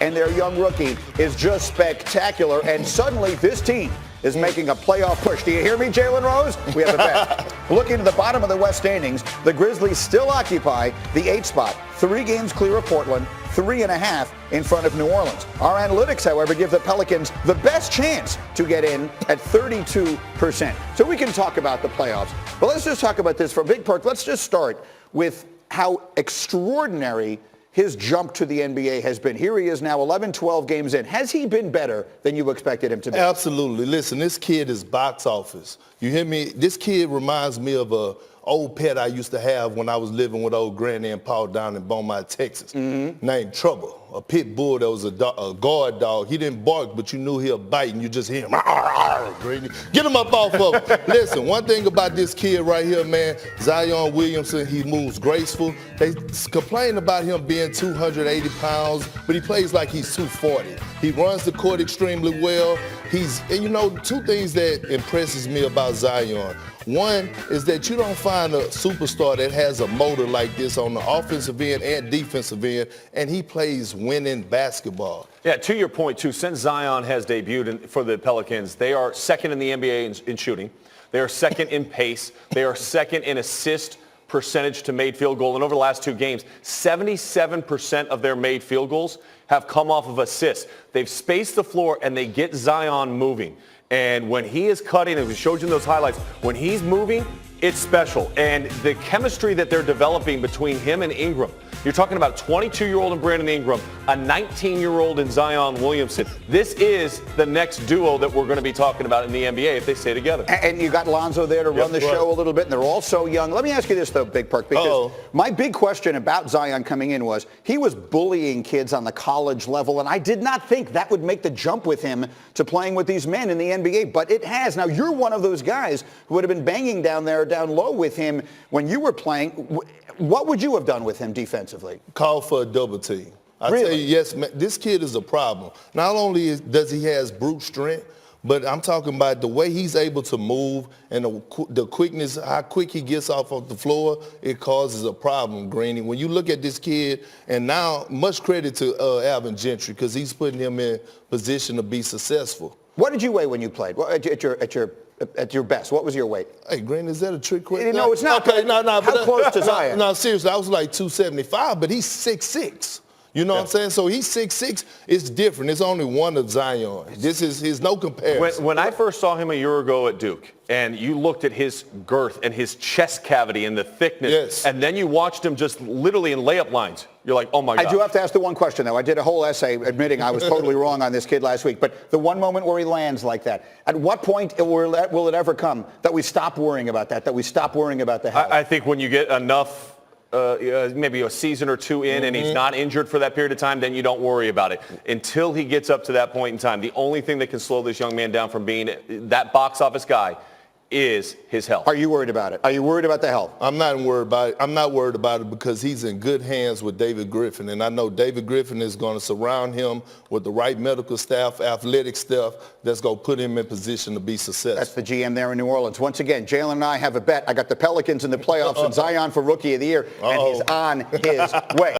and their young rookie is just spectacular. And suddenly this team is making a playoff push. Do you hear me, Jalen Rose? We have a bet. Looking to the bottom of the West standings, the Grizzlies still occupy the 8th spot. 3 games clear of Portland, 3.5 in front of New Orleans. Our analytics, however, give the Pelicans the best chance to get in at 32%. So we can talk about the playoffs. But let's just talk about this for Big Perk. Let's just start with how extraordinary his jump to the NBA has been. Here he is now 11, 12 games in. Has he been better than you expected him to be? Absolutely. Listen, this kid is box office. You hear me? This kid reminds me of a old pet I used to have when I was living with old Granny and Paul down in Beaumont, Texas, named Trouble, a pit bull that was a guard dog. He didn't bark, but you knew he'll bite, and you just hear him. Get him up off of him. Listen, one thing about this kid right here, man, Zion Williamson, he moves graceful. They complain about him being 280 pounds, but he plays like he's 240. He runs the court extremely well. And you know, 2 things that impresses me about Zion. One is that you don't find a superstar that has a motor like this on the offensive end and defensive end, and he plays winning basketball. Yeah, to your point, too, since Zion has debuted for the Pelicans, they are second in the NBA in shooting. They are second in pace. They are second in assist percentage to made field goal. And over the last 2 games, 77% of their made field goals have come off of assists. They've spaced the floor, and they get Zion moving. And when he is cutting, and we showed you in those highlights, when he's moving, it's special. And the chemistry that they're developing between him and Ingram, you're talking about 22-year-old in Brandon Ingram, a 19-year-old in Zion Williamson. This is the next duo that we're going to be talking about in the NBA if they stay together. And you got Lonzo there to run the show a little bit, and they're all so young. Let me ask you this, though, Big Perk, because my big question about Zion coming in was he was bullying kids on the college level, and I did not think that would make the jump with him to playing with these men in the NBA, but it has. Now, you're one of those guys who would have been banging down low with him when you were playing. What would you have done with him defensively? Call for a double team. I Really? tell you, yes, man, this kid is a problem. Not only does he has brute strength, but I'm talking about the way he's able to move and the quickness, how quick he gets off of the floor, it causes a problem, Greeny. When you look at this kid, and now much credit to Alvin Gentry because he's putting him in position to be successful. What did you weigh when you played? At your best, what was your weight? Hey, Green, is that a trick question? No, it's not. Okay, no. How close to Zion? No, seriously, I was like 275, but he's 6'6". You know what I'm saying? So he's 6'6". It's different. It's only one of Zion. There's no comparison. When I first saw him a year ago at Duke, and you looked at his girth and his chest cavity and the thickness, and then you watched him just literally in layup lines, you're like, oh, my God. I do have to ask the one question, though. I did a whole essay admitting I was totally wrong on this kid last week. But the one moment where he lands like that, at what point will it ever come that we stop worrying about that we stop worrying about the health? I think when you get enough maybe a season or 2 in and he's not injured for that period of time, then you don't worry about it. Until he gets up to that point in time, the only thing that can slow this young man down from being that box office guy is his health. Are you worried about it? Are you worried about the health? I'm not worried about it. I'm not worried about it because he's in good hands with David Griffin, and I know David Griffin is going to surround him with the right medical staff, athletic staff that's going to put him in position to be successful. That's the GM there in New Orleans. Once again, Jalen and I have a bet. I got the Pelicans in the playoffs and Zion for Rookie of the Year, and he's on his way.